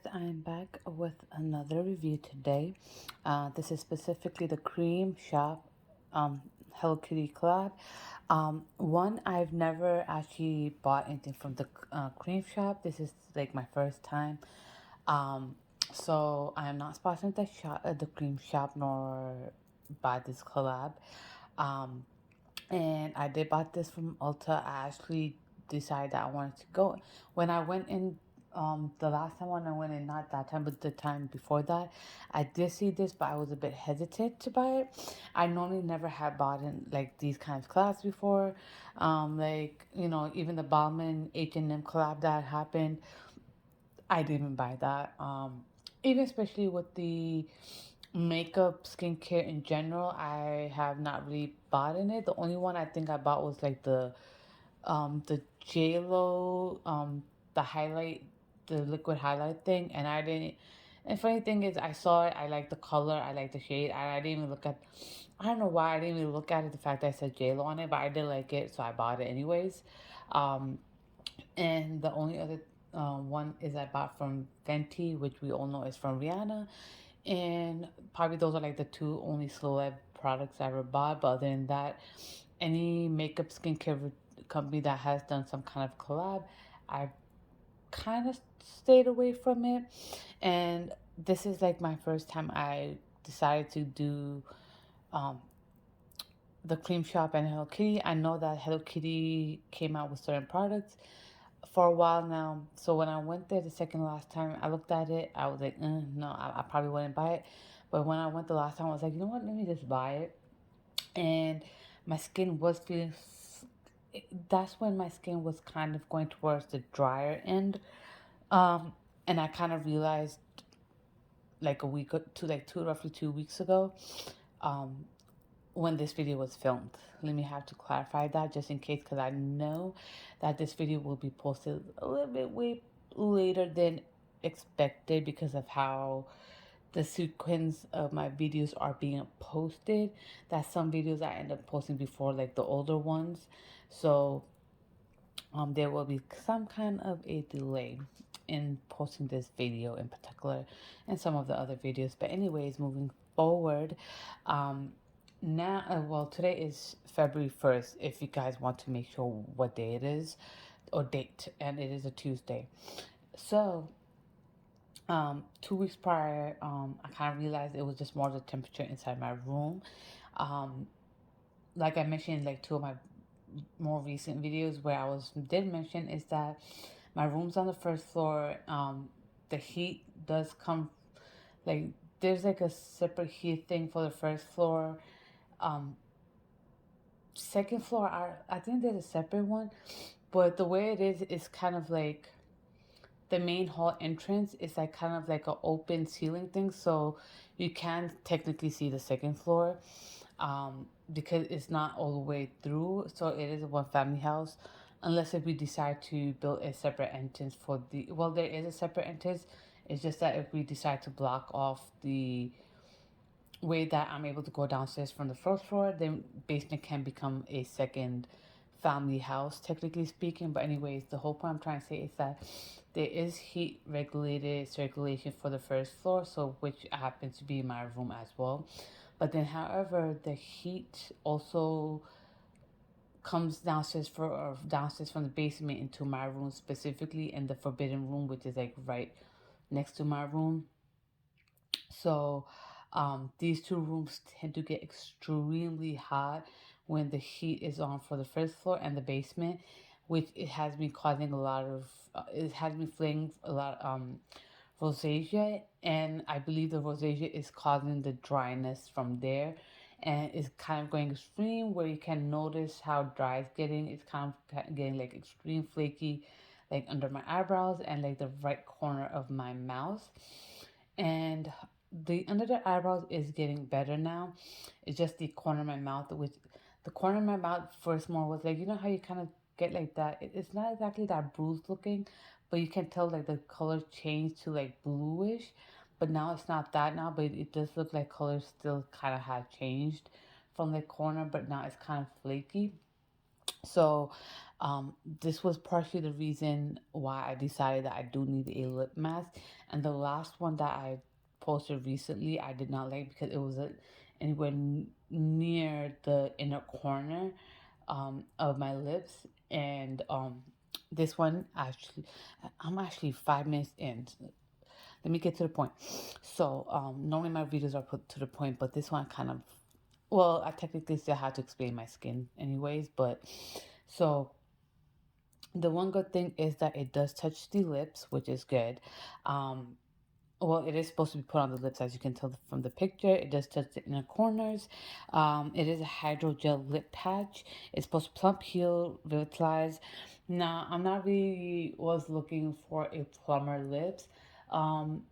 guys, I'm back with another review today. This is specifically the Creme Shop Hello Kitty collab. One, I've never actually bought anything from the Creme Shop. This is like my first time. Um, so I am not sponsored the Creme Shop nor buy this collab. Um, and I did bought this from Ulta. I actually decided that I wanted to go. When I went in, the last time when I went in, not that time, but the time before that, I did see this, but I was a bit hesitant to buy it. I normally never had bought in like these kinds of collabs before. Like, you know, even the Bauman H&M collab that happened, I didn't even buy that. Even especially with the makeup, skincare in general, I have not really bought in it. The only one I think I bought was like the JLo the highlight, the liquid highlight thing, and I didn't. And funny thing is, I saw it. I like the color. I like the shade. I didn't even look at. I don't know why I didn't even look at it. The fact that I said JLo on it, but I did like it, so I bought it anyways. Um, and the only other one is I bought from Fenty, which we all know is from Rihanna. And probably those are like the two only Slow Lab products I ever bought. But other than that, any makeup skincare company that has done some kind of collab, I kind of stayed away from it. And this is like my first time I decided to do um, the Cream Shop and Hello Kitty. I know that Hello Kitty came out with certain products for a while now. So when I went there the second last time, I looked at it. I was like, no, I probably wouldn't buy it. But when I went the last time, I was like, you know what? Let me just buy it. And my skin was feeling. That's when my skin was kind of going towards the drier end. And I kind of realized like a week or two, like roughly 2 weeks ago, um, when this video was filmed. Let me have to clarify that just in case, because I know that this video will be posted a little bit way later than expected because of how the sequence of my videos are being posted. That some videos I end up posting before like the older ones. So there will be some kind of a delay in posting this video in particular and some of the other videos. But anyways, moving forward, um, now, well, today is February 1st, if you guys want to make sure what day it is or date, and it is a Tuesday. So, 2 weeks prior, I kind of realized it was just more the temperature inside my room. Um, like I mentioned, like two of my more recent videos where I did mention is that my room's on the first floor. The heat does come like there's like a separate heat thing for the first floor. Um, Second floor, I think there's a separate one, but the way it is kind of like the main hall entrance is like kind of like an open ceiling thing, so you can technically see the second floor, because it's not all the way through. So it is a one family house, unless if we decide to build a separate entrance for the. Well, there is a separate entrance. It's just that if we decide to block off the way that I'm able to go downstairs from the first floor, then basement can become a second family house, technically speaking. But anyways, the whole point I'm trying to say is that there is heat regulated circulation for the first floor, so which happens to be my room as well. But then, however, the heat also comes downstairs from the basement into my room, specifically in the forbidden room, which is like right next to my room. So these two rooms tend to get extremely hot when the heat is on for the first floor and the basement, which it has been causing a lot of, it has been flaying a lot rosacea, and I believe the rosacea is causing the dryness from there, and it's kind of going extreme where you can notice how dry it's getting. It's kind of getting like extreme flaky, like under my eyebrows and like the right corner of my mouth. And the under the eyebrows is getting better now. It's just the corner of my mouth, which the corner of my mouth first more was like, you know how you kind of get like that. It's not exactly that bruised looking, but you can tell like the color changed to like bluish. But now it's not that now, but it does look like color still kind of had changed from the corner, but now it's kind of flaky. So This was partially the reason why I decided that I do need a lip mask. And the last one that I posted recently, I did not like because it was anywhere near the inner corner of my lips. And this one actually, I'm actually 5 minutes in. Let me get to the point. So normally my videos are put to the point, but this one kind of, well, I technically still have to explain my skin anyways. But so the one good thing is that it does touch the lips, which is good. Um, well, it is supposed to be put on the lips, as you can tell from the picture. It does touch the inner corners. It is a hydrogel lip patch. It's supposed to plump, heal, revitalize. Now, I'm not really was looking for a plumber lips. Um,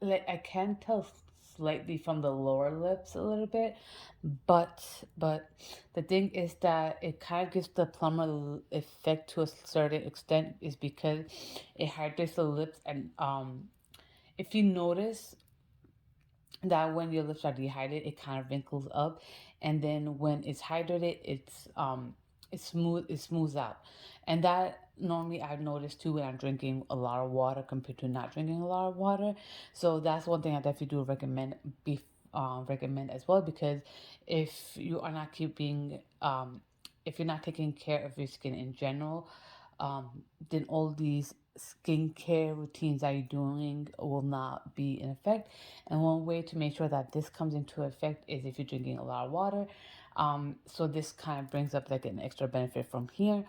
like I can tell slightly from the lower lips a little bit, but the thing is that it kind of gives the plumber effect to a certain extent, is because it hydrates the lips. And if you notice that when your lips are dehydrated, it kind of wrinkles up, and then when it's hydrated, it smooths out. And that normally I've noticed too when I'm drinking a lot of water compared to not drinking a lot of water. So that's one thing I definitely do recommend as well, because if you are not keeping if you're not taking care of your skin in general, then all these skincare routines that you're doing will not be in effect. And one way to make sure that this comes into effect is if you're drinking a lot of water. So this kind of brings up like an extra benefit from here.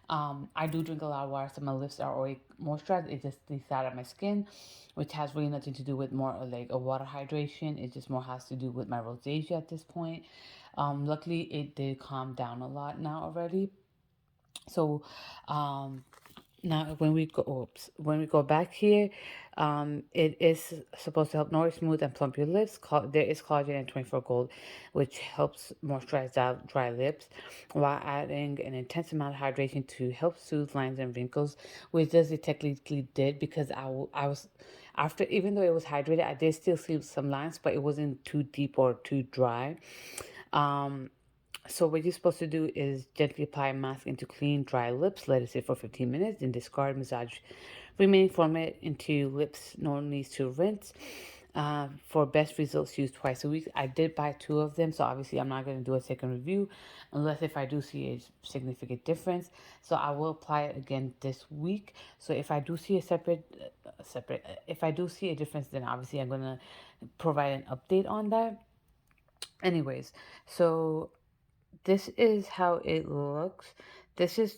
I do drink a lot of water, so my lips are already moisturized. It's just the side of my skin, which has really nothing to do with more like a water hydration. It just more has to do with my rosacea at this point. Luckily, it did calm down a lot now already. So, um, now, when we go back here, it is supposed to help nourish, smooth, and plump your lips. There is collagen and 24 gold, which helps moisturize out dry lips while adding an intense amount of hydration to help soothe lines and wrinkles, which does it technically did, because I was, after, even though it was hydrated, I did still see some lines, but it wasn't too deep or too dry. Um, so what you're supposed to do is gently apply a mask into clean, dry lips. Let it sit for 15 minutes. Then discard, massage remaining foaming into lips. No needs to rinse. For best results, use twice a week. I did buy two of them, so obviously I'm not going to do a second review unless if I do see a significant difference. So I will apply it again this week. So if I do see a if I do see a difference, then obviously I'm going to provide an update on that. Anyways, so this is how it looks. This is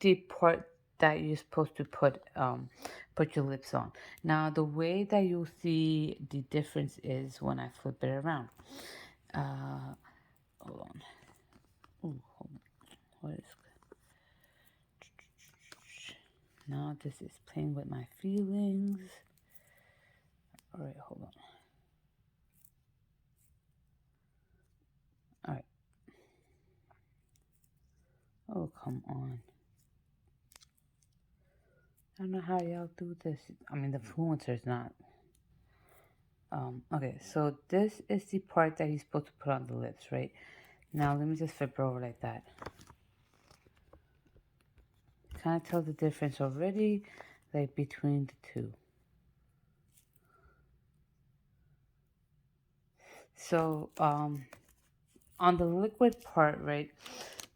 the part that you're supposed to put your lips on. Now the way that you see the difference is when I flip it around. Uh, hold on. Ooh, hold on. What is? Now this is playing with my feelings. All right, hold on. All right. Oh, come on. I don't know how y'all do this. I mean, the influencer's not. Okay, so this is the part that you're supposed to put on the lips, right? Now let me just flip it over like that. Kind of tell the difference already, like between the two. So, on the liquid part, right?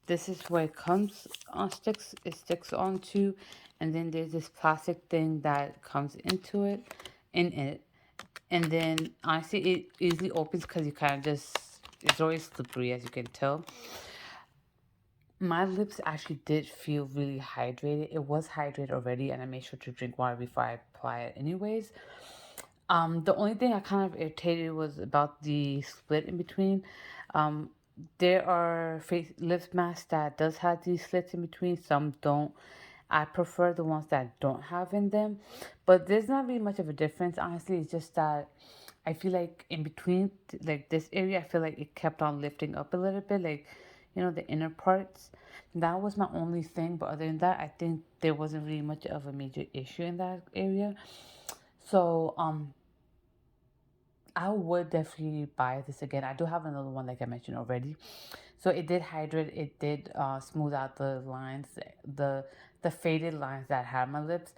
This is where it comes on sticks. It sticks onto, and then there's this plastic thing that comes into it, in it, and then honestly, it easily opens because you kind of just, it's always slippery, as you can tell. My lips actually did feel really hydrated. It was hydrated already, and I made sure to drink water before I apply it anyways. The only thing I kind of irritated was about the split in between. Um, there are face lip masks that does have these slits in between. Some don't. I prefer the ones that don't have in them, but there's not really much of a difference. Honestly, it's just that I feel like in between, like this area, I feel like it kept on lifting up a little bit, like, the inner parts. That was my only thing, but other than that, I think there wasn't really much of a major issue in that area. So, I would definitely buy this again. I do have another one, like I mentioned already. So it did hydrate. It did smooth out the lines, the faded lines that I had on my lips.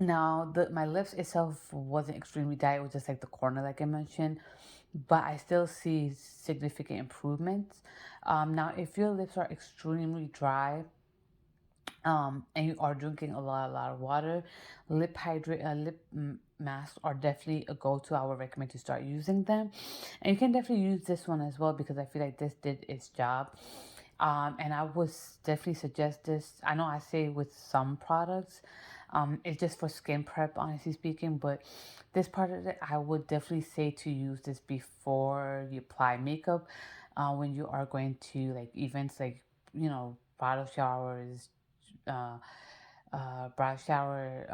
Now, my lips itself wasn't extremely dry. It was just like the corner, like I mentioned, but I still see significant improvements. Now, if your lips are extremely dry, and you are drinking a lot of water, lip masks are definitely a go-to. I would recommend to start using them, and you can definitely use this one as well because I feel like this did its job. And I would definitely suggest this. I know I say with some products, it's just for skin prep, honestly speaking, but this part of it, I would definitely say to use this before you apply makeup, when you are going to like events like, bridal showers, uh, bridal shower,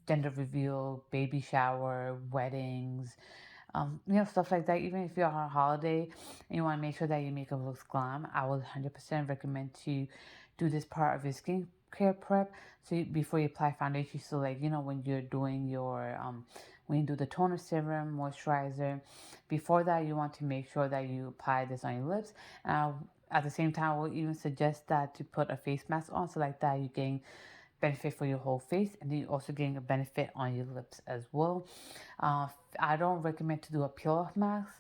gender reveal, baby shower, weddings, stuff like that. Even if you're on a holiday and you want to make sure that your makeup looks glam, I would 100% recommend to do this part of your skincare prep. So before you apply foundation, so like, when you're doing your, when you do the toner, serum, moisturizer, before that, you want to make sure that you apply this on your lips. At the same time, I will even suggest that to put a face mask on, so like that you gain benefit for your whole face, and then you also getting a benefit on your lips as well. I don't recommend to do a peel off mask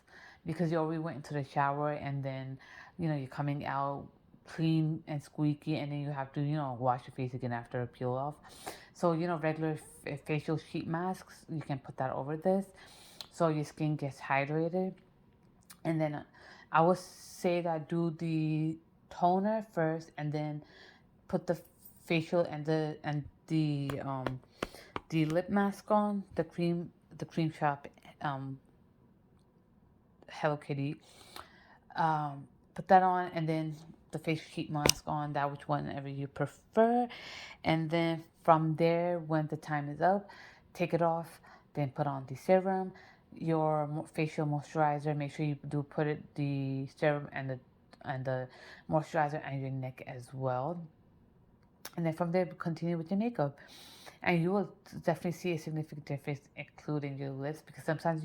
because you already went into the shower, and then you're coming out clean and squeaky, and then you have to wash your face again after a peel off. So regular facial sheet masks, you can put that over this so your skin gets hydrated. And then I would say that do the toner first, and then put the facial and the lip mask on, the cream shop, um Hello Kitty. Put that on, and then the face sheet mask on, that which whenever you prefer. And then from there, when the time is up, take it off, then put on the serum, your facial moisturizer. Make sure you do put the serum and the moisturizer on your neck as well. And then from there, continue with your makeup. And you will definitely see a significant difference, including your lips, because sometimes,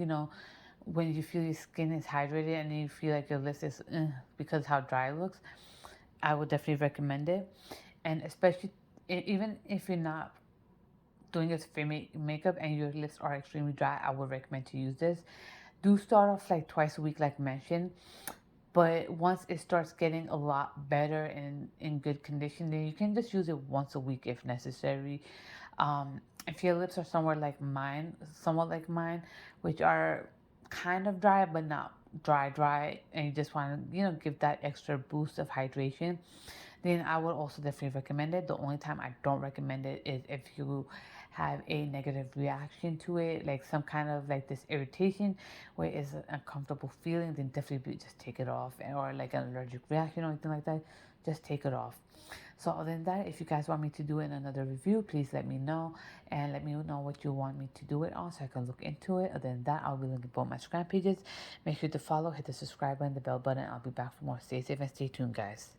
when you feel your skin is hydrated and you feel like your lips is because how dry it looks, I would definitely recommend it. And especially, even if you're not doing your makeup and your lips are extremely dry, I would recommend to use this. Do start off like twice a week, like mentioned. But once it starts getting a lot better and in good condition, then you can just use it once a week if necessary. If your lips are somewhat like mine, which are kind of dry but not dry, and you just want to give that extra boost of hydration, then I would also definitely recommend it. The only time I don't recommend it is if you have a negative reaction to it, like some kind of like this irritation where it's an uncomfortable feeling, then definitely just take it off. Or like an allergic reaction or anything like that, just take it off. So other than that, if you guys want me to do it in another review, please let me know, and let me know what you want me to do it on so I can look into it. Other than that, I'll be linking both my Scram pages. Make sure to follow, hit the subscribe button, the bell button. I'll be back for more. Stay safe and stay tuned, guys.